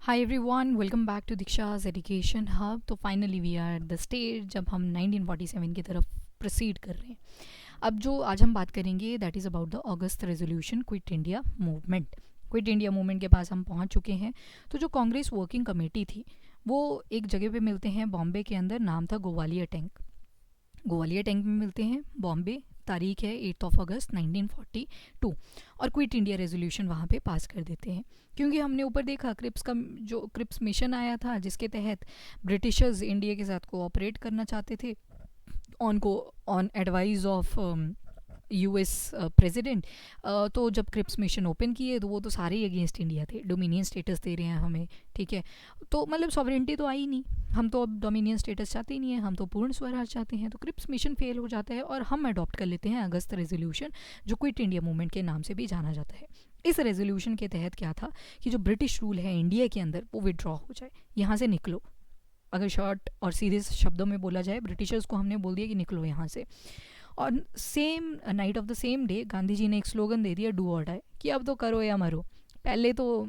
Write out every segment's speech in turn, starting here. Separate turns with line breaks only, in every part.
Hi everyone, welcome back to Diksha's Education Hub. तो finally we are at the stage जब हम 1947 की तरफ प्रोसीड कर रहे हैं. अब जो आज हम बात करेंगे that is about the August resolution quit India movement. Quit India movement के पास हम पहुंच चुके हैं. तो जो कांग्रेस वर्किंग कमेटी थी वो एक जगह पे मिलते हैं बॉम्बे के अंदर, नाम था गोवालिया टैंक. गोवालिया टैंक में मिलते हैं बॉम्बे. तारीख है 8 अगस्त 1942 और क्विट इंडिया रेजोल्यूशन वहाँ पे पास कर देते हैं. क्योंकि हमने ऊपर देखा क्रिप्स का जो क्रिप्स मिशन आया था जिसके तहत ब्रिटिशर्स इंडिया के साथ कोऑपरेट करना चाहते थे on advice of US president. तो जब क्रिप्स मिशन ओपन किए तो वो तो सारे ही अगेंस्ट इंडिया थे. डोमिनियन स्टेटस दे रहे हैं हमें, ठीक है. तो मतलब सॉवरेंटी तो आई नहीं. हम तो अब डोमिनियन स्टेटस चाहते ही नहीं है, हम तो पूर्ण स्वराज चाहते हैं. तो क्रिप्स मिशन फेल हो जाता है और हम अडॉप्ट कर लेते हैं अगस्त रेजोल्यूशन, जो क्विट इंडिया मूवमेंट के नाम से भी जाना जाता है. इस रेजोल्यूशन के तहत क्या था कि जो ब्रिटिश रूल है इंडिया के अंदर वो विड्रॉ हो जाए, यहाँ से निकलो. अगर शॉर्ट और सीधे शब्दों में बोला जाए, ब्रिटिशर्स को हमने बोल दिया कि निकलो यहाँ से. और same night of the same day Gandhi ji ने एक स्लोगन दे दिया, डू और डाई, कि अब तो करो या मरो. पहले तो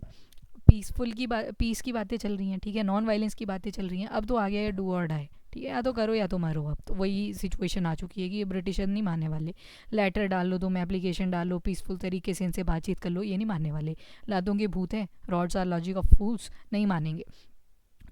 पीस की बातें चल रही हैं, ठीक है, नॉन वायलेंस की बातें चल रही हैं. अब तो आ गया है डू और डाई, ठीक है, या तो करो या तो मरो. अब तो वही सिचुएशन आ चुकी है कि ये ब्रिटिशर नहीं मानने वाले. लेटर डाल लो, तुम एप्लीकेशन डाल लो, पीसफुल तरीके से इनसे बातचीत कर लो, ये नहीं मानने वाले. लातों के भूत हैं, रॉड्स आर लॉजिक ऑफ फूल्स, नहीं मानेंगे.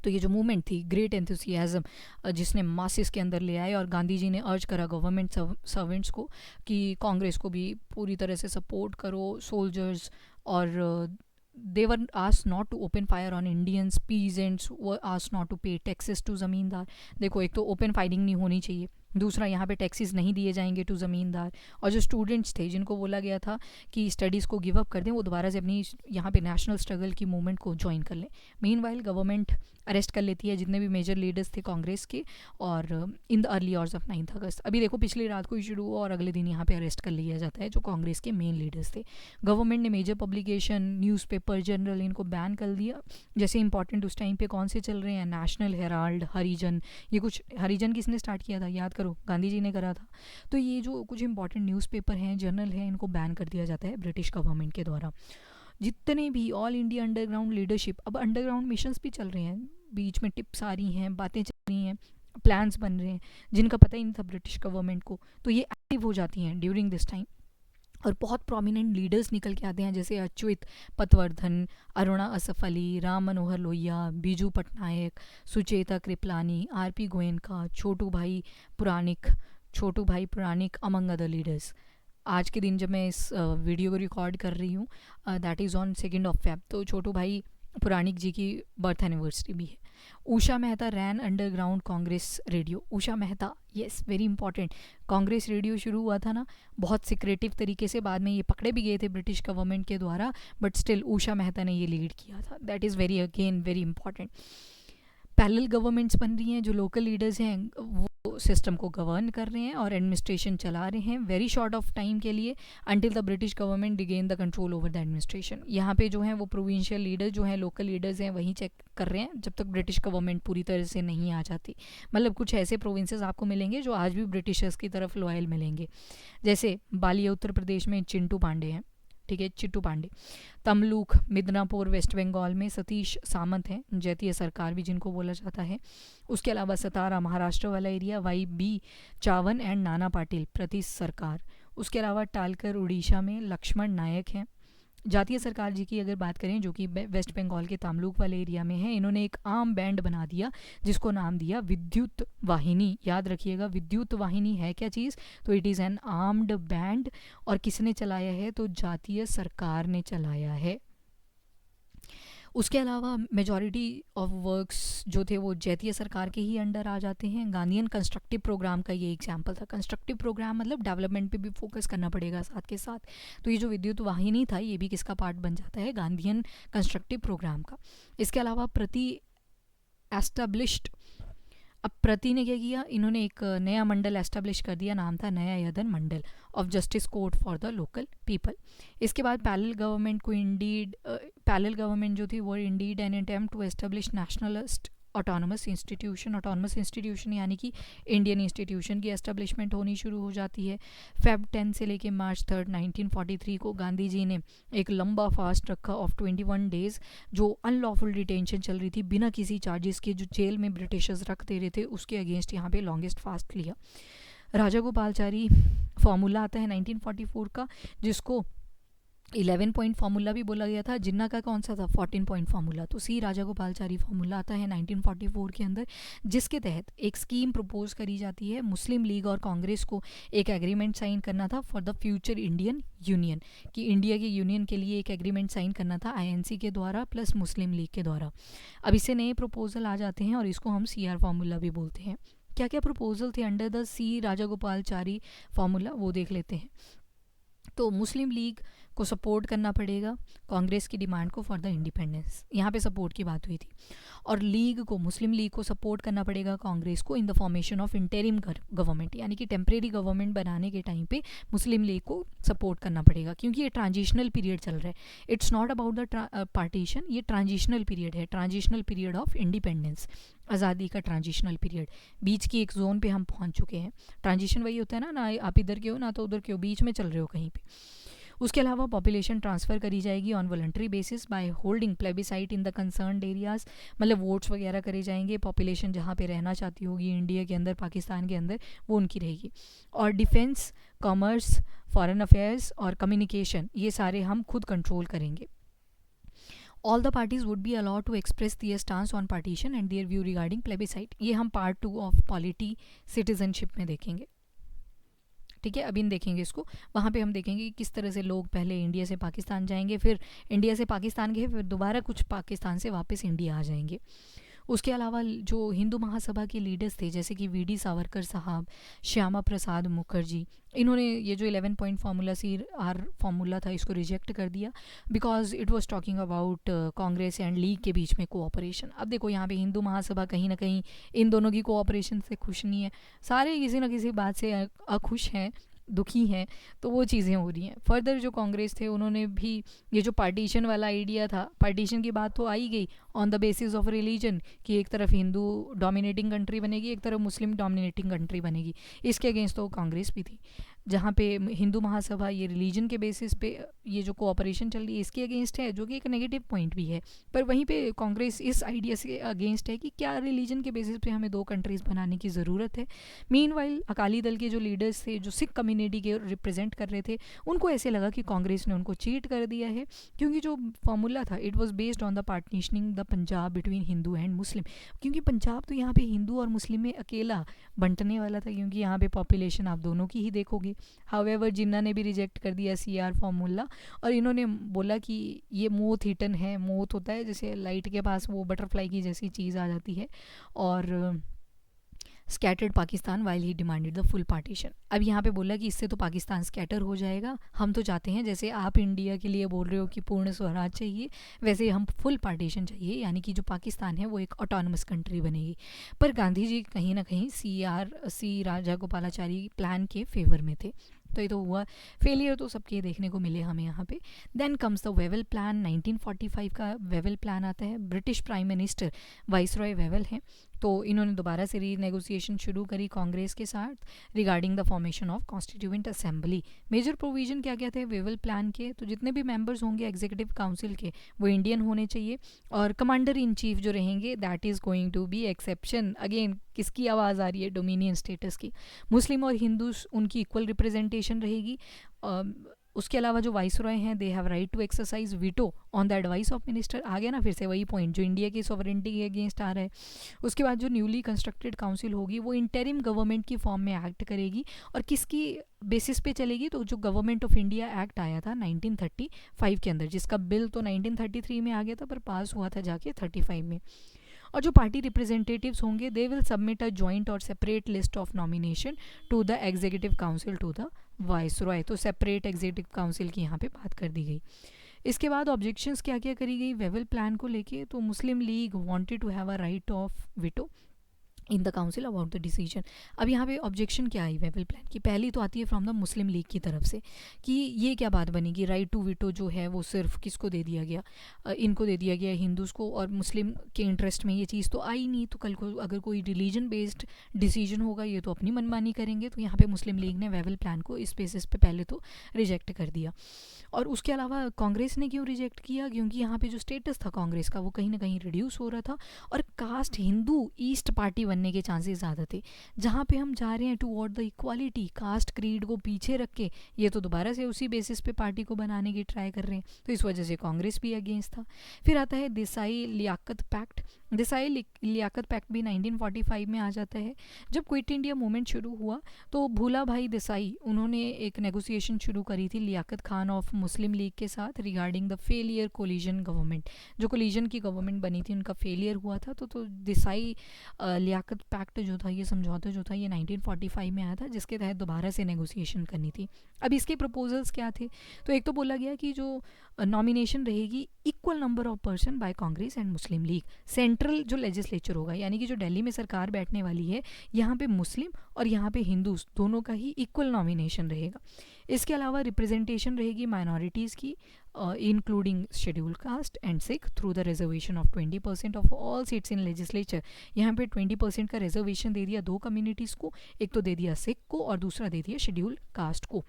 तो ये जो मूवमेंट थी, ग्रेट एंथुसियाज्म जिसने मासिस के अंदर ले आए, और गांधी जी ने अर्ज करा गवर्नमेंट सर्वेंट्स को कि कांग्रेस को भी पूरी तरह से सपोर्ट करो, सोल्जर्स. और they were asked not to open fire on Indians, peasants were asked not to pay taxes to ज़मींदार. देखो, एक तो ओपन फायरिंग नहीं होनी चाहिए, दूसरा यहाँ पे टैक्सेस नहीं दिए जाएंगे टू ज़मींदार. और जो स्टूडेंट्स थे जिनको बोला गया था कि स्टडीज़ को गिव अप कर दें, वो दोबारा से अपनी यहाँ पे नेशनल स्ट्रगल की मूवमेंट को ज्वाइन कर लें. मीनवाइल गवर्नमेंट अरेस्ट कर लेती है जितने भी मेजर लीडर्स थे कांग्रेस के, और in the early hours of 9 अगस्त. अभी देखो, पिछली रात को ही शुरू हुआ और अगले दिन यहाँ पे अरेस्ट कर लिया जाता है जो कांग्रेस के मेन लीडर्स थे. गवर्नमेंट ने मेजर पब्लिकेशन, न्यूज़पेपर, जर्नल, इनको बैन कर दिया. जैसे इंपॉर्टेंट उस टाइम पे कौन से चल रहे हैं, नेशनल हेराल्ड, हरिजन. ये कुछ हरिजन किसने स्टार्ट किया था, याद करो, गांधी जी ने करा था. तो ये जो कुछ इंपॉर्टेंट न्यूज़पेपर हैं, जर्नल हैं, इनको बैन कर दिया जाता है ब्रिटिश गवर्नमेंट के द्वारा. जितने भी ऑल इंडिया अंडरग्राउंड लीडरशिप, अब अंडरग्राउंड मिशंस भी चल रहे हैं, बीच में टिप्स आ रही हैं, बातें चल रही हैं, प्लान्स बन रहे हैं जिनका पता ही नहीं था ब्रिटिश गवर्नमेंट को. तो ये एक्टिव हो जाती हैं ड्यूरिंग दिस टाइम. और बहुत प्रोमिनेंट लीडर्स निकल के आते हैं, जैसे अच्युत पतवर्धन, अरुणा असफ अली, राम मनोहर लोहिया, बीजू पटनायक, सुचेता कृपलानी, आरपी गोयनका, छोटू भाई पुरानिक अमंग अदर लीडर्स. आज के दिन जब मैं इस वीडियो को रिकॉर्ड कर रही हूँ, दैट इज़ ऑन 2 Feb, तो छोटू भाई पुरानिक जी की बर्थ एनिवर्सरी भी है. Usha Mehta ran underground Congress radio. Usha Mehta, yes, very important. Congress radio शुरू हुआ था ना बहुत सिक्रेटिव तरीके से, बाद में ये पकड़े भी गए थे ब्रिटिश गवर्नमेंट के द्वारा, बट स्टिल उषा मेहता ने ये लीड किया था. That is very again very important. Parallel governments बन रही हैं, जो लोकल लीडर्स हैं वो सिस्टम को गवर्न कर रहे हैं और एडमिनिस्ट्रेशन चला रहे हैं वेरी शॉर्ट ऑफ टाइम के लिए, until the British government regain the control over the administration. यहाँ पे जो हैं वो प्रोविंशियल लीडर जो हैं, लोकल लीडर्स हैं, वहीं चेक कर रहे हैं जब तक ब्रिटिश गवर्नमेंट पूरी तरह से नहीं आ जाती. मतलब कुछ ऐसे प्रोविंसेस आपको मिलेंगे जो आज भी ब्रिटिशर्स की तरफ लॉयल मिलेंगे. जैसे बालिया उत्तर प्रदेश में चिंटू पांडे हैं, ठीक है, चिट्टू पांडे. तमलूक मिदनापुर वेस्ट बंगाल में सतीश सामंत हैं, जैतीय सरकार भी जिनको बोला जाता है. उसके अलावा सतारा महाराष्ट्र वाला area, Y B Chavan and Nana Patil प्रति सरकार. उसके अलावा टालकर उड़ीसा में लक्ष्मण नायक हैं. जातीय सरकार जी की अगर बात करें, जो कि वेस्ट बंगाल के तमलूक वाले एरिया में है, इन्होंने एक आर्म बैंड बना दिया जिसको नाम दिया विद्युत वाहिनी. याद रखिएगा, विद्युत वाहिनी है क्या चीज़, तो it is an armed band. और किसने चलाया है, तो जातीय सरकार ने चलाया है. उसके अलावा मेजॉरिटी ऑफ वर्क्स जो थे वो जातीय सरकार के ही अंडर आ जाते हैं. गांधीयन कंस्ट्रक्टिव प्रोग्राम का ये एग्जाम्पल था. कंस्ट्रक्टिव प्रोग्राम मतलब डेवलपमेंट पे भी फोकस करना पड़ेगा साथ के साथ. तो ये जो विद्युत वाहिनी था ये भी किसका पार्ट बन जाता है, गांधीयन कंस्ट्रक्टिव प्रोग्राम का. इसके अलावा प्रति एस्टेब्लिश्ड, अब प्रति ने क्या किया, इन्होंने एक नया मंडल एस्टेब्लिश कर दिया, नाम था नया यदन मंडल of justice court for the local people. इसके बाद पैरेलल गवर्नमेंट जो थी वो indeed an attempt to establish nationalist autonomous institution यानी कि इंडियन इंस्टीट्यूशन की एस्टेब्लिशमेंट होनी शुरू हो जाती है। फेब 10 से लेके मार्च 3 1943 को गांधी जी ने एक लंबा फास्ट रखा ऑफ 21 डेज़, जो अनलॉफुल डिटेंशन चल रही थी बिना किसी चार्जेस के, जो जेल में ब्रिटिशर्स रख दे रहे थे, उसके अगेंस्ट यहाँ पे लॉन्गेस्ट फास्ट लिया। राजा गोपालचारी फार्मूला आता है 1944 का, जिसको 11 पॉइंट फार्मूला भी बोला गया था। जिन्ना का कौन सा था? 14 पॉइंट फार्मूला। तो सी राजा गोपालचारी फार्मूला आता है 1944 के अंदर, जिसके तहत एक स्कीम प्रपोज करी जाती है। मुस्लिम लीग और कांग्रेस को एक एग्रीमेंट साइन करना था for the future Indian union, कि इंडिया के यूनियन के लिए एक एग्रीमेंट साइन करना था आईएनसी के द्वारा प्लस मुस्लिम लीग के द्वारा। अब इससे नए प्रपोजल आ जाते हैं और इसको हम CR फार्मूला भी बोलते हैं। क्या क्या प्रपोजल थे under the C Raja Gopalachari formula, वो देख लेते हैं। तो मुस्लिम लीग को सपोर्ट करना पड़ेगा कांग्रेस की डिमांड को फॉर द इंडिपेंडेंस, यहाँ पे सपोर्ट की बात हुई थी। और मुस्लिम लीग को सपोर्ट करना पड़ेगा कांग्रेस को in the formation of interim government, यानी कि टेम्परेरी गवर्नमेंट बनाने के टाइम पे मुस्लिम लीग को सपोर्ट करना पड़ेगा, क्योंकि ये ट्रांजिशनल पीरियड चल रहा है। It's not about the partition, ये ट्रांजिशनल पीरियड है, ट्रांजिशनल पीरियड ऑफ इंडिपेंडेंस, आज़ादी का ट्रांजिशनल पीरियड। बीच की एक जोन पे हम पहुंच चुके हैं। ट्रांजिशन वही होता है ना आप इधर के हो ना तो उधर के हो, बीच में चल रहे हो कहीं पे। उसके अलावा पॉपुलेशन ट्रांसफ़र करी जाएगी on voluntary basis by holding plebiscite in the concerned areas, मतलब वोट्स वगैरह करे जाएंगे। पॉपुलेशन जहाँ पे रहना चाहती होगी इंडिया के अंदर, पाकिस्तान के अंदर, वो उनकी रहेगी। और डिफेंस, कॉमर्स, फॉरेन अफेयर्स और कम्युनिकेशन, ये सारे हम खुद कंट्रोल करेंगे। All the parties would be allowed to express their stance on partition and their view regarding plebiscite। ये हम पार्ट 2 ऑफ पॉलिटी सिटीजनशिप में देखेंगे। ठीक है, अभी देखेंगे इसको। वहाँ पे हम देखेंगे कि किस तरह से लोग पहले इंडिया से पाकिस्तान जाएंगे, फिर इंडिया से पाकिस्तान गए, फिर दोबारा कुछ पाकिस्तान से वापस इंडिया आ जाएंगे। उसके अलावा जो हिंदू महासभा के लीडर्स थे जैसे कि VD सावरकर साहब, श्यामा प्रसाद मुखर्जी, इन्होंने ये जो 11 पॉइंट फार्मूला CR फार्मूला था इसको रिजेक्ट कर दिया, because it was talking about Congress and league के बीच में कोऑपरेशन। अब देखो यहाँ पे हिंदू महासभा कहीं ना कहीं इन दोनों की कोऑपरेशन से खुश नहीं है, सारे किसी ना किसी बात से अखुश हैं, दुखी हैं, तो वो चीज़ें हो रही हैं। फर्दर जो कांग्रेस थे उन्होंने भी ये जो पार्टीशन वाला आइडिया था, पार्टीशन की बात तो आई गई on the basis of religion, कि एक तरफ हिंदू डोमिनेटिंग कंट्री बनेगी, एक तरफ मुस्लिम डोमिनेटिंग कंट्री बनेगी, इसके अगेंस्ट तो कांग्रेस भी थी। जहाँ पे हिंदू महासभा ये रिलीजन के बेसिस पे ये जो कोऑपरेशन चल रही है इसके अगेंस्ट है, जो कि एक नेगेटिव पॉइंट भी है। पर वहीं पे कांग्रेस इस आइडिया से अगेंस्ट है कि क्या रिलीजन के बेसिस पे हमें 2 कंट्रीज़ बनाने की ज़रूरत है। मीनवाइल अकाली दल के जो लीडर्स थे, जो सिख कम्युनिटी के रिप्रेजेंट कर रहे थे, उनको ऐसे लगा कि कांग्रेस ने उनको चीट कर दिया है, क्योंकि जो फार्मूला था it was based on the partitioning the Punjab between Hindu and Muslim, क्योंकि पंजाब तो यहाँ पे हिंदू और मुस्लिम में अकेला बंटने वाला था, क्योंकि यहाँ पे पॉपुलेशन आप दोनों की ही देखोगे। हाउएवर जिन्ना ने भी रिजेक्ट कर दिया CR फार्मूला, और इन्होंने बोला कि ये मोथ हिटन है, मोथ होता है जैसे लाइट के पास वो बटरफ्लाई की जैसी चीज़ आ जाती है, और scattered Pakistan while he demanded the full partition. अब यहाँ पे बोला कि इससे तो पाकिस्तान स्कैटर हो जाएगा, हम तो चाहते हैं जैसे आप इंडिया के लिए बोल रहे हो कि पूर्ण स्वराज चाहिए, वैसे हम फुल पार्टीशन चाहिए, यानी कि जो पाकिस्तान है वो एक ऑटोनमस कंट्री बनेगी। पर गांधी जी कहीं ना कहीं सी राजा गोपालाचारी प्लान के फेवर में थे, तो ये तो हुआ फेलियर, तो सबके देखने को मिले हमें यहाँ पे। Then comes the Wavell plan, 1945 का वेवल प्लान आता है। British prime minister viceroy Wavell हैं, तो इन्होंने दोबारा से रीनेगोशिएशन शुरू करी कांग्रेस के साथ regarding the formation of constituent assembly. Major provision क्या क्या थे वेवल प्लान के? तो जितने भी मेंबर्स होंगे एग्जीक्यूटिव काउंसिल के वो इंडियन होने चाहिए, और कमांडर इन चीफ जो रहेंगे that is going to be exception. Again किसकी आवाज़ आ रही है? डोमिनियन स्टेटस की। मुस्लिम और हिंदू उनकी इक्वल रिप्रेजेंटेशन रहेगी। उसके अलावा जो वाइसरॉय हैं they have right to exercise veto on the advice of minister. आ गया ना फिर से वही पॉइंट जो इंडिया की सॉवरेनिटी के अगेंस्ट आ रहा है। उसके बाद जो न्यूली कंस्ट्रक्टेड काउंसिल होगी वो इंटरिम गवर्नमेंट की फॉर्म में एक्ट करेगी, और किसकी बेसिस पे चलेगी? तो जो गवर्नमेंट ऑफ इंडिया एक्ट आया था 1935 के अंदर, जिसका बिल तो 1933 में आ गया था पर पास हुआ था जाके 35 में। और जो पार्टी रिप्रेजेंटेटिव्स होंगे they will submit a joint और separate list of nomination to the executive council to the viceroy. तो सेपरेट एग्जीक्यूटिव काउंसिल की यहाँ पे बात कर दी गई। इसके बाद ऑब्जेक्शंस क्या क्या करी गई वेवल प्लान को लेके? तो Muslim League wanted to have a right of veto, in the council about the decision. अब यहाँ पे ऑब्जेक्शन क्या आई वेबल प्लान की? पहली तो आती है फ्रॉम द मुस्लिम लीग की तरफ से कि ये क्या बात बनेगी, राइट टू वीटो जो है वो सिर्फ किसको दे दिया गया, इनको दे दिया गया, हिंदूज़ को, और मुस्लिम के इंटरेस्ट में ये चीज़ तो आई नहीं। तो कल को अगर कोई रिलीजन बेस्ड डिसीजन होगा ये तो अपनी मनमानी करेंगे। तो यहाँ पे मुस्लिम लीग ने वेबल प्लान को इस बेसिस पे पहले तो रिजेक्ट कर दिया। और उसके अलावा कांग्रेस ने क्यों रिजेक्ट किया? क्योंकि यहाँ पे जो स्टेटस था कांग्रेस का वो कहीं ना कहीं रिड्यूस हो रहा था, और कास्ट हिंदू ईस्ट पार्टी बनने के चांसेस ज़्यादा थे। जहाँ पे हम जा रहे हैं toward the equality, caste creed को पीछे रख के ये तो दोबारा से उसी बेसिस पे पार्टी को बनाने की ट्राई कर रहे हैं। तो इस वजह से कांग्रेस भी अगेंस्ट था। फिर आता है देसाई लियाकत पैक्ट। देसाई लियाकत पैक्ट भी 1945 में आ जाता है। जब क्विट इंडिया मूवमेंट शुरू हुआ तो भूला भाई देसाई उन्होंने एक नेगोशिएशन शुरू करी थी लियाकत खान ऑफ मुस्लिम लीग के साथ regarding the failure coalition government. जो कोलिजन की गवर्नमेंट बनी थी उनका फेलियर हुआ था। तो देसाई लियाकत पैक्ट जो था, ये समझौता जो था, ये 1945 में आया था, जिसके तहत दोबारा से नेगोशिएशन करनी थी। अब इसके प्रपोजल्स क्या थे? तो एक तो बोला गया कि जो नॉमिनेशन रहेगी equal number of person by Congress and Muslim league. Central जो लेजिस्लेचर होगा, यानी कि जो दिल्ली में सरकार बैठने वाली है, यहाँ पे मुस्लिम और यहाँ पे हिंदूज दोनों का ही इक्वल नॉमिनेशन रहेगा। इसके अलावा रिप्रेजेंटेशन रहेगी माइनॉरिटीज़ की, including schedule caste and Sikh, through the reservation of 20% of all seats in legislature. यहाँ पे 20% का रिजर्वेशन दे दिया दो कम्युनिटीज़ को, एक तो दे दिया सिख को और दूसरा दे दिया शेड्यूल कास्ट को।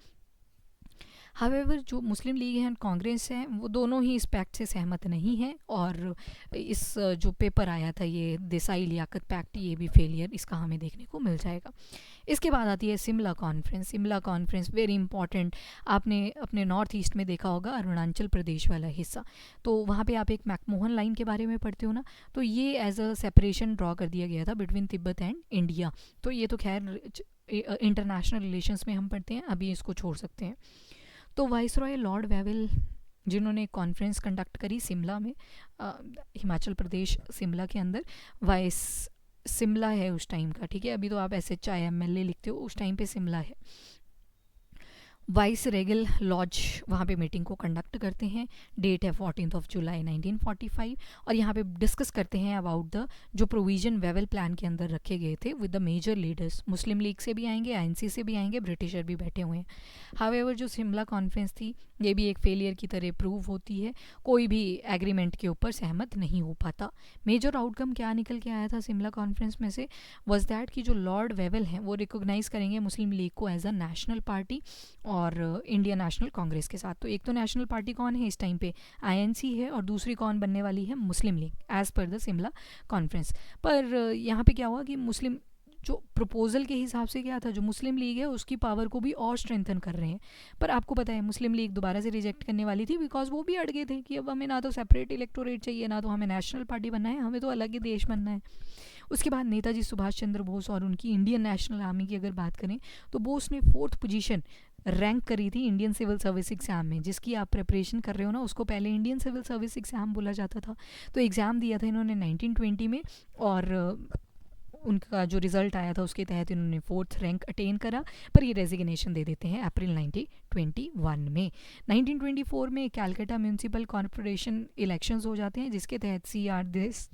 हावेवर जो मुस्लिम लीग है एंड कांग्रेस है वो दोनों ही इस पैक्ट से सहमत नहीं है, और इस जो पेपर आया था ये देसाई लियाकत पैक्ट, ये भी फेलियर इसका हमें देखने को मिल जाएगा। इसके बाद आती है Shimla conference. Shimla conference very important. आपने अपने नॉर्थ ईस्ट में देखा होगा अरुणाचल प्रदेश वाला हिस्सा, तो वहाँ पे आप एक मैकमोहन लाइन के बारे में पढ़ते हो ना, तो ये एज अ सेपरेशन ड्रॉ कर दिया गया था बिटवीन तिब्बत एंड इंडिया। तो ये तो खैर इंटरनेशनल रिलेशंस में हम पढ़ते हैं, अभी इसको छोड़ सकते हैं। तो वाइसरॉय लॉर्ड वेवल जिन्होंने कॉन्फ्रेंस कंडक्ट करी शिमला में, हिमाचल प्रदेश शिमला के अंदर, वाइस शिमला है उस टाइम का, ठीक है, अभी तो आप SHIMLA लिखते हो, उस टाइम पे शिमला है। वाइस रेगल लॉज वहाँ पे मीटिंग को कंडक्ट करते हैं। डेट है 14 जुलाई 1945, और यहाँ पे डिस्कस करते हैं अबाउट द जो प्रोविजन वेवल प्लान के अंदर रखे गए थे with the major leaders. Muslim League से भी आएंगे, ANC से भी आएंगे, ब्रिटिशर भी बैठे हुए हैं। हावेवर जो शिमला कॉन्फ्रेंस थी ये भी एक फेलियर की तरह प्रूव होती है, कोई भी एग्रीमेंट के ऊपर सहमत नहीं हो पाता। मेजर आउटकम क्या निकल के आया था शिमला कॉन्फ्रेंस में से वॉज दैट कि जो लॉर्ड वेवल हैं वो रिकोगनाइज करेंगे मुस्लिम लीग को एज अ नेशनल पार्टी और इंडियन नेशनल कांग्रेस के साथ। तो एक तो नेशनल पार्टी कौन है इस टाइम पे, ANC है, और दूसरी कौन बनने वाली है, Muslim League, as per the Shimla conference. पर यहाँ पे क्या हुआ कि मुस्लिम जो प्रपोजल के हिसाब से क्या था, जो मुस्लिम लीग है उसकी पावर को भी और स्ट्रेंथन कर रहे हैं। पर आपको पता है मुस्लिम लीग दोबारा से रिजेक्ट करने वाली थी, बिकॉज वो भी अड़ गए थे कि अब हमें ना तो सेपरेट इलेक्टोरेट चाहिए, ना तो हमें नेशनल पार्टी बनना है, हमें तो अलग ही देश बनना है। उसके बाद नेताजी सुभाष चंद्र बोस और उनकी इंडियन नेशनल आर्मी की अगर बात करें तो बोस ने 4th पोजीशन रैंक करी थी इंडियन सिविल सर्विस एग्ज़ाम में। जिसकी आप प्रिपरेशन कर रहे हो ना उसको पहले इंडियन सिविल सर्विस एग्ज़ाम बोला जाता था। तो एग्ज़ाम दिया था इन्होंने 1920 में, और उनका जो रिज़ल्ट आया था उसके तहत इन्होंने 4th रैंक अटेन करा। पर ये रेजिग्नेशन दे देते हैं अप्रैल 1921 में। 1924 में कैलकाटा म्यूनसिपल कॉरपोरेशन इलेक्शंस हो जाते हैं, जिसके तहत CR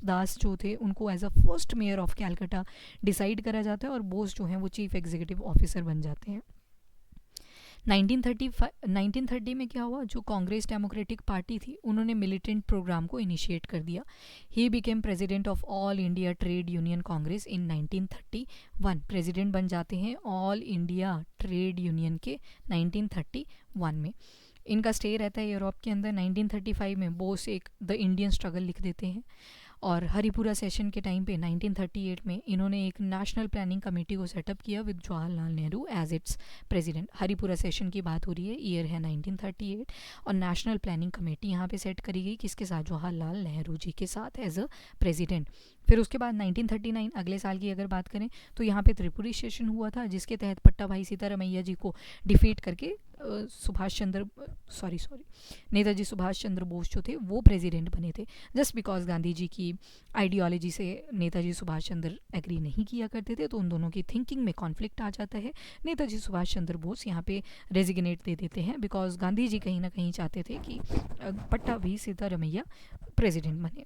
दास जो थे उनको as a first mayor of Calcutta decide करा जाता है, और बोस जो हैं वो चीफ एग्जीक्यूटिव ऑफिसर बन जाते हैं। 1930 में क्या हुआ, जो कांग्रेस डेमोक्रेटिक पार्टी थी उन्होंने मिलिटेंट प्रोग्राम को इनिशिएट कर दिया। He became president of all India trade union Congress in 1931। President बन जाते हैं ऑल इंडिया ट्रेड यूनियन के 1931 में। इनका स्टे रहता है यूरोप के अंदर। 1935 में बोस एक द इंडियन स्ट्रगल लिख देते हैं, और हरिपुरा सेशन के टाइम पे 1938 में इन्होंने एक नेशनल प्लानिंग कमेटी को सेटअप किया with Jawaharlal Nehru as its president. Haripura session की बात हो रही है, ईयर है 1938, और नेशनल प्लानिंग कमेटी यहाँ पे सेट करी गई किसके साथ, जवाहरलाल नेहरू जी के साथ एज अ प्रेसिडेंट। फिर उसके बाद 1939 अगले साल की अगर बात करें तो यहाँ पे त्रिपुरी सेशन हुआ था, जिसके तहत पट्टा भाई सीतारामैया जी को डिफीट करके नेताजी सुभाष चंद्र बोस जो थे वो प्रेसिडेंट बने थे। जस्ट बिकॉज गांधी जी की आइडियोलॉजी से नेताजी सुभाष चंद्र एग्री नहीं किया करते थे, तो उन दोनों की थिंकिंग में कॉन्फ्लिक्ट आ जाता है। नेताजी सुभाष चंद्र बोस यहाँ पे रेजिग्नेट दे देते हैं, बिकॉज गांधी जी कहीं ना कहीं चाहते थे कि पट्टा भी सीतारामैया प्रेसिडेंट बने।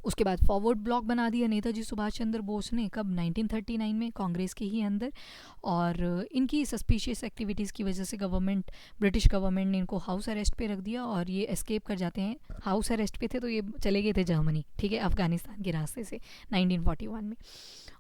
उसके बाद फॉरवर्ड ब्लॉक बना दिया नेताजी सुभाष चंद्र बोस ने, कब, 1939 में, कांग्रेस के ही अंदर। और इनकी सस्पिशियस एक्टिविटीज़ की वजह से ब्रिटिश गवर्नमेंट ने इनको हाउस अरेस्ट पे रख दिया और ये एस्केप कर जाते हैं। हाउस अरेस्ट पे थे तो ये चले गए थे जर्मनी, ठीक है, अफ़गानिस्तान के रास्ते से 1941 में।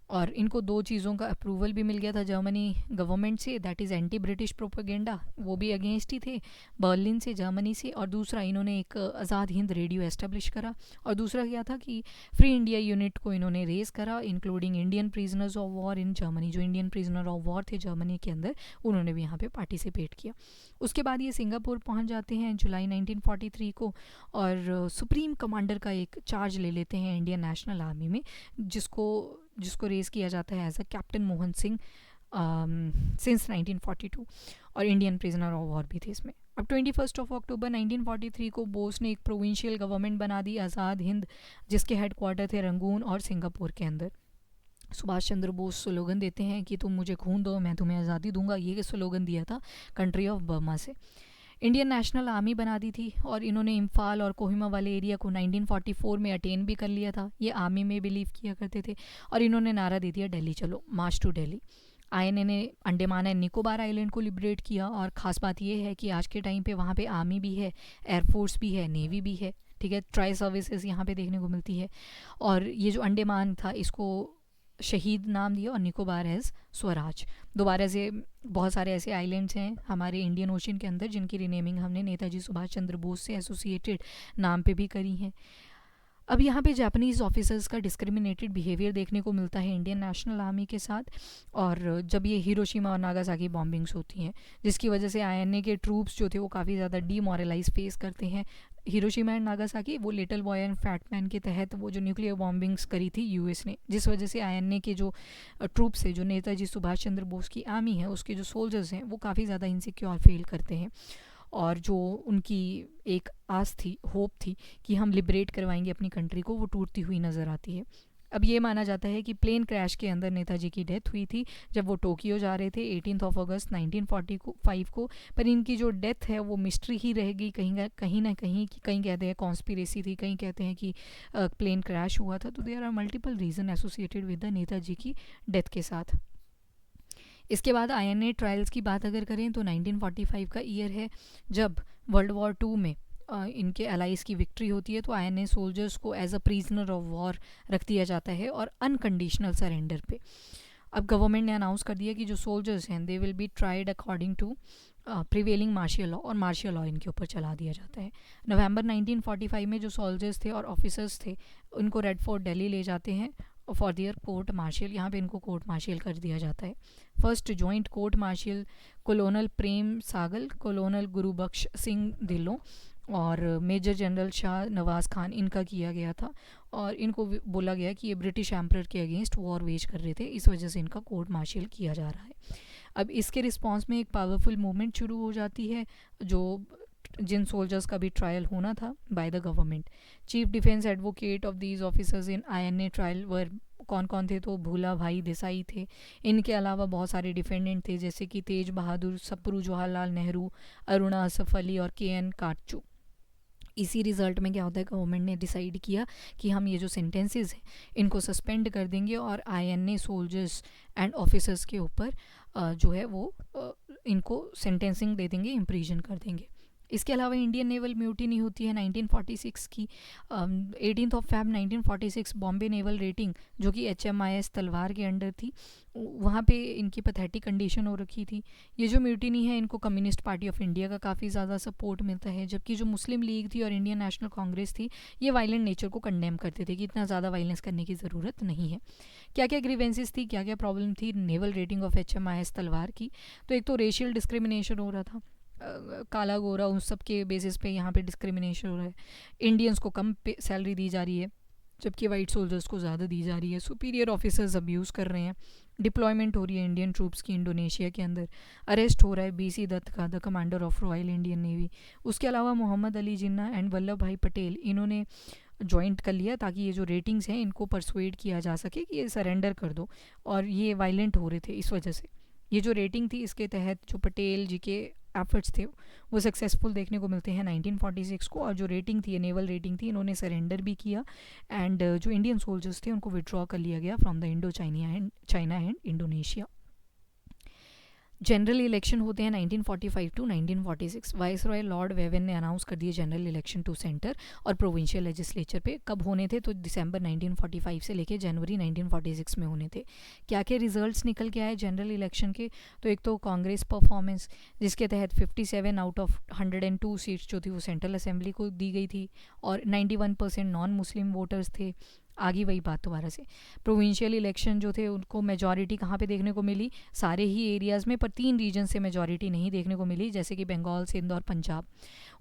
और इनको दो चीज़ों का अप्रूवल भी मिल गया था जर्मनी गवर्नमेंट से, that is anti British propaganda, वो भी अगेंस्ट ही थे बर्लिन से, जर्मनी से। और दूसरा, इन्होंने एक आज़ाद हिंद रेडियो एस्टेब्लिश करा। और दूसरा क्या था कि फ्री इंडिया यूनिट को इन्होंने रेज़ करा, including Indian prisoners of war in Germany. जो इंडियन प्रिजनर ऑफ वॉर थे जर्मनी के अंदर, उन्होंने भी यहाँ पे पार्टिसिपेट किया। उसके बाद ये सिंगापुर पहुँच जाते हैं जुलाई 1943 को, और सुप्रीम कमांडर का एक चार्ज ले लेते हैं इंडियन नेशनल आर्मी में, जिसको रेज़ किया जाता है as a captain Mohan Singh since 1942, और इंडियन प्रिजनर ऑफ वॉर भी थे इसमें। अब 21 अक्टूबर 1943 को बोस ने एक प्रोविंशियल गवर्नमेंट बना दी, आज़ाद हिंद, जिसके हेडक्वार्टर थे रंगून और सिंगापुर के अंदर। सुभाष चंद्र बोस स्लोगन देते हैं कि तुम मुझे खून दो, मैं तुम्हें आज़ादी दूंगा, ये स्लोगन दिया था कंट्री ऑफ बर्मा से। इंडियन नेशनल आर्मी बना दी थी, और इन्होंने इम्फाल और कोहिमा वाले एरिया को 1944 में अटेन भी कर लिया था। ये आर्मी में बिलीव किया करते थे, और इन्होंने नारा दे दिया, दिल्ली चलो, मार्च टू दिल्ली। आईएनए ने अंडमान एंड निकोबार आइलैंड को लिबरेट किया, और ख़ास बात यह है कि आज के टाइम पे वहाँ पे आर्मी भी है, एयरफोर्स भी है, नेवी भी है, ठीक है, ट्राई सर्विसेज यहाँ पे देखने को मिलती है। और ये जो अंडमान था, इसको शहीद नाम दिया, और निकोबार एज स्वराज। दोबारा से बहुत सारे ऐसे आइलैंड्स हैं हमारे इंडियन ओशन के अंदर जिनकी रीनेमिंग हमने नेताजी सुभाष चंद्र बोस से एसोसिएटेड नाम पे भी करी हैं। अब यहाँ पे जापानीज़ ऑफिसर्स का डिस्क्रिमिनेटेड बिहेवियर देखने को मिलता है इंडियन नेशनल आर्मी के साथ, और जब ये हिरोशिमा और नागासाकी बॉम्बिंग्स होती हैं, जिसकी वजह से आईएनए के ट्रूप्स जो थे वो काफ़ी ज़्यादा डीमोरलाइज फेस करते हैं। हिरोशिमा एंड नागासाकी, वो little boy and fat man के तहत वो जो न्यूक्लियर बॉम्बिंग्स करी थी यूएस ने, जिस वजह से आईएनए के जो ट्रूप्स है, जो नेताजी सुभाष चंद्र बोस की आर्मी है, उसके जो सोल्जर्स हैं, वो काफ़ी ज़्यादा इनसिक्योर फील करते हैं। और जो उनकी एक आस थी, होप थी कि हम लिबरेट करवाएंगे अपनी कंट्री को, वो टूटती हुई नज़र आती है। अब ये माना जाता है कि प्लेन क्रैश के अंदर नेताजी की डेथ हुई थी जब वो टोक्यो जा रहे थे 18 अगस्त 1945 को। पर इनकी जो डेथ है वो मिस्ट्री ही रहेगी कहीं ना कहीं, कि कहीं कहते हैं कॉन्स्पिरेसी थी, कहीं कहते हैं कि प्लेन क्रैश हुआ था। तो there are multiple reason associated with the Netaji की डेथ के साथ। इसके बाद आईएनए ट्रायल्स की बात अगर करें तो 1945 का ईयर है जब वर्ल्ड वॉर 2 में इनके अलाइज की विक्ट्री होती है। तो आईएनए सोल्जर्स को as a prisoner of war रख दिया जाता है, और अनकंडीशनल सरेंडर पे। अब गवर्नमेंट ने अनाउंस कर दिया कि जो सोल्जर्स हैं they will be tried according to prevailing martial law, और मार्शियल लॉ इनके ऊपर चला दिया जाता है। नवंबर 1945 में जो सोल्जर्स थे और ऑफिसर्स थे, उनको रेड फोर्ट दिल्ली ले जाते हैं फॉर दियर कोर्ट मार्शियल। यहाँ पे इनको कोर्ट मार्शियल कर दिया जाता है। First joint court martial colonel Prem Sahgal, colonel Gurbaksh Singh Dhillon और मेजर जनरल शाह नवाज़ खान, इनका किया गया था। और इनको बोला गया कि ये ब्रिटिश एम्परर के अगेंस्ट वॉर वेज कर रहे थे, इस वजह से इनका कोर्ट मार्शियल किया जा रहा है। अब इसके रिस्पॉन्स में एक पावरफुल मूवमेंट शुरू हो जाती है, जो जिन सोल्जर्स का भी ट्रायल होना था by the government. Chief defence advocate of these officers in INA trial were कौन कौन थे, तो भूला भाई देसाई थे। इनके अलावा बहुत सारे डिफेंडेंट थे, जैसे कि तेज बहादुर, सप्रू जवाहरलाल नेहरू, अरुणा असफ अली और KN काटचू। इसी रिज़ल्ट में क्या होता है, गवर्नमेंट ने डिसाइड किया कि हम ये जो सेंटेंसेस हैं इनको सस्पेंड कर देंगे, और आईएनए सोल्जर्स एंड ऑफिसर्स के ऊपर जो है वो इनको सेंटेंसिंग दे देंगे, इम्प्रीजन कर देंगे। इसके अलावा इंडियन नेवल म्यूटिनी होती है 1946 की। 18 Feb 1946 बॉम्बे नेवल रेटिंग, जो कि HMIS तलवार के अंडर थी, वहाँ पे इनकी पैथेटिक कंडीशन हो रखी थी। ये जो म्यूटिनी है, इनको कम्युनिस्ट पार्टी ऑफ इंडिया का काफ़ी ज़्यादा सपोर्ट मिलता है, जबकि जो मुस्लिम लीग थी और इंडियन नेशनल कांग्रेस थी, ये वायलेंट नेचर को कंडेम करते थे कि इतना ज़्यादा वायलेंस करने की ज़रूरत नहीं है। क्या क्या ग्रीवेंसेस थी, क्या क्या प्रॉब्लम थी नेवल रेटिंग ऑफ HMIS तलवार की? तो एक तो रेशियल डिस्क्रिमिनेशन हो रहा था, काला गोरा उन सब के बेसिस पे यहाँ पे डिस्क्रिमिनेशन हो रहा है। इंडियंस को कम सैलरी दी जा रही है, जबकि वाइट सोल्जर्स को ज़्यादा दी जा रही है। सुपीरियर ऑफिसर्स अब्यूज़ कर रहे हैं। डिप्लॉयमेंट हो रही है इंडियन ट्रूप्स की इंडोनेशिया के अंदर। अरेस्ट हो रहा है BC दत्त का, the commander of royal Indian navy. उसके अलावा मोहम्मद अली जिन्ना एंड वल्लभ भाई पटेल, इन्होंने ज्वाइंट कर लिया ताकि ये जो रेटिंग्स हैं इनको परसुएड किया जा सके कि ये सरेंडर कर दो, और ये वायलेंट हो रहे थे इस वजह से। ये जो रेटिंग थी, इसके तहत जो पटेल जी के एफर्ट्स थे वो सक्सेसफुल देखने को मिलते हैं 1946 को, और जो रेटिंग थी, नेवल रेटिंग थी, इन्होंने सरेंडर भी किया एंड जो इंडियन सोल्जर्स थे उनको विड्रॉ कर लिया गया from the Indo China and Indonesia. General election होते हैं 1945 टू 1946। वाइसरॉय लॉर्ड वेवन ने अनाउंस कर दिए जनरल इलेक्शन टू सेंटर और प्रोविंशियल लेजिस्लेचर पे। कब होने थे? तो दिसंबर 1945 से लेके जनवरी 1946 में होने थे। क्या क्या रिजल्ट्स निकल के आए जनरल इलेक्शन के? तो एक तो कांग्रेस परफॉर्मेंस, जिसके तहत 57 आउट ऑफ 102 सीट्स जो थी वो सेंट्रल असेंबली को दी गई थी, और 91% नॉन मुस्लिम वोटर्स थे। आगे वही बात दोबारा से, प्रोविंशियल इलेक्शन जो थे उनको मेजॉरिटी कहाँ पे देखने को मिली? सारे ही एरियाज़ में, पर 3 रीजन से मेजॉरिटी नहीं देखने को मिली, जैसे कि बंगाल, सिंध और पंजाब।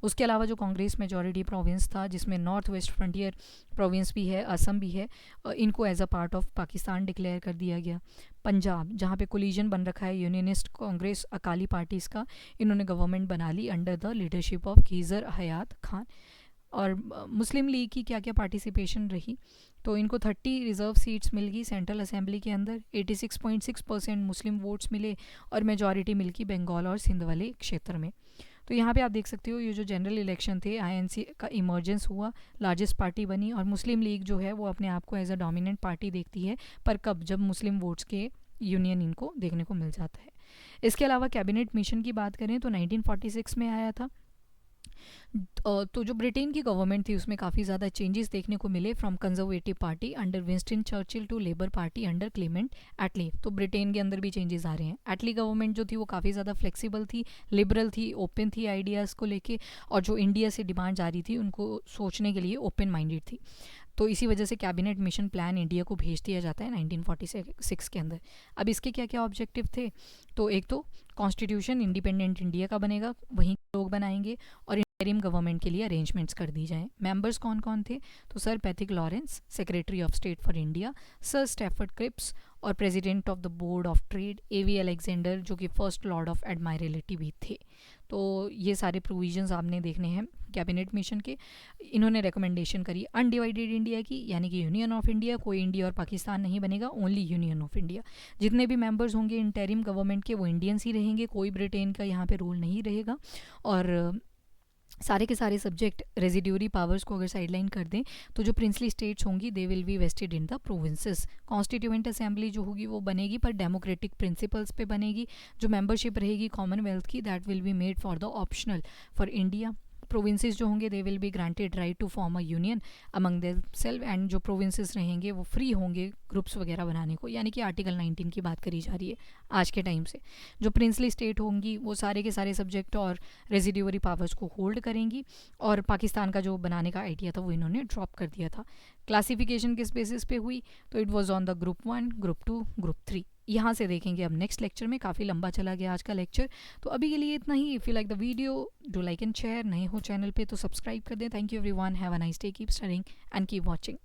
उसके अलावा जो कांग्रेस मेजॉरिटी प्रोविंस था, जिसमें नॉर्थ वेस्ट फ्रंटियर प्रोविंस भी है, असम भी है, इनको as a part of Pakistan declare कर दिया गया। पंजाब, जहाँ पे कोलिजन बन रखा है यूनियनिस्ट कांग्रेस अकाली पार्टीज़ का, इन्होंने गवर्नमेंट बना ली अंडर द लीडरशिप ऑफ खीज़र हयात खान। और मुस्लिम लीग की क्या क्या पार्टिसिपेशन रही? तो इनको 30 रिजर्व सीट्स मिल गई सेंट्रल असेंबली के अंदर, 86.6% मुस्लिम वोट्स मिले, और मेजॉरिटी मिल गई बंगाल और सिंध वाले क्षेत्र में। तो यहाँ पे आप देख सकते हो ये जो जनरल इलेक्शन थे, आईएनसी का इमर्जेंस हुआ, लार्जेस्ट पार्टी बनी, और मुस्लिम लीग जो है वो अपने आप को एज अ डोमिनेंट पार्टी देखती है, पर कब? जब मुस्लिम वोट्स के यूनियन इनको देखने को मिल जाता है। इसके अलावा कैबिनेट मिशन की बात करें तो 1946 में आया था। तो जो ब्रिटेन की गवर्नमेंट थी उसमें काफ़ी ज़्यादा चेंजेस देखने को मिले, from conservative party under Winston Churchill to labour party under Clement Attlee. तो ब्रिटेन के अंदर भी चेंजेस आ रहे हैं। एटली गवर्नमेंट जो थी वो काफ़ी ज़्यादा फ्लेक्सिबल थी, लिबरल थी, ओपन थी आइडियाज़ को लेके, और जो इंडिया से डिमांड आ रही थी उनको सोचने के लिए ओपन माइंडेड थी। तो इसी वजह से कैबिनेट मिशन प्लान इंडिया को भेज दिया जाता है 1946 के अंदर। अब इसके क्या क्या ऑब्जेक्टिव थे? तो एक तो कॉन्स्टिट्यूशन इंडिपेंडेंट इंडिया का बनेगा, वहीं लोग बनाएंगे, और इंटरिम गवर्नमेंट के लिए अरेंजमेंट्स कर दी जाएं। मेंबर्स कौन कौन थे? तो sir Pethick Lawrence, secretary of state for India, sir Stafford Cripps, और president of the board of trade A V Alexander, जो कि फर्स्ट लॉर्ड ऑफ एडमायरलिटी भी थे। तो ये सारे प्रोविजंस आपने देखने हैं कैबिनेट मिशन के। इन्होंने रिकमेंडेशन करी अनडिवाइडेड इंडिया की, यानी कि यूनियन ऑफ इंडिया, कोई इंडिया और पाकिस्तान नहीं बनेगा, ओनली यूनियन ऑफ इंडिया। जितने भी मेंबर्स होंगे इंटरिम गवर्नमेंट के वो इंडियंस ही रहेंगे, कोई ब्रिटेन का यहाँ पे रोल नहीं रहेगा। और सारे के सारे सब्जेक्ट रेजिड्यूरी पावर्स को अगर साइडलाइन कर दें तो जो प्रिंसली स्टेट्स होंगी they will be vested in the provinces. Constituent assembly जो होगी वो बनेगी पर डेमोक्रेटिक प्रिंसिपल्स पे बनेगी। जो मेंबरशिप रहेगी कॉमनवेल्थ की that will be made for the optional for India. Provinces जो होंगे they will be granted right to form a union among themselves, and जो प्रोविंसेस रहेंगे वो फ्री होंगे ग्रुप्स वगैरह बनाने को, यानी कि आर्टिकल 19 की बात करी जा रही है आज के टाइम से। जो प्रिंसली स्टेट होंगी वो सारे के सारे सब्जेक्ट और रेजिड्यूरी पावर्स को होल्ड करेंगी, और पाकिस्तान का जो बनाने का आइडिया था वो इन्होंने ड्रॉप कर दिया था। क्लासिफिकेशन किस बेसिस पे हुई? तो it was on the group 1, group 2, group 3। यहाँ से देखेंगे अब नेक्स्ट लेक्चर में। काफ़ी लंबा चला गया आज का लेक्चर, तो अभी के लिए इतना ही। If you like the video do like and share, नए हो चैनल पे तो सब्सक्राइब कर दें। Thank you everyone, have a nice day, keep studying and keep watching.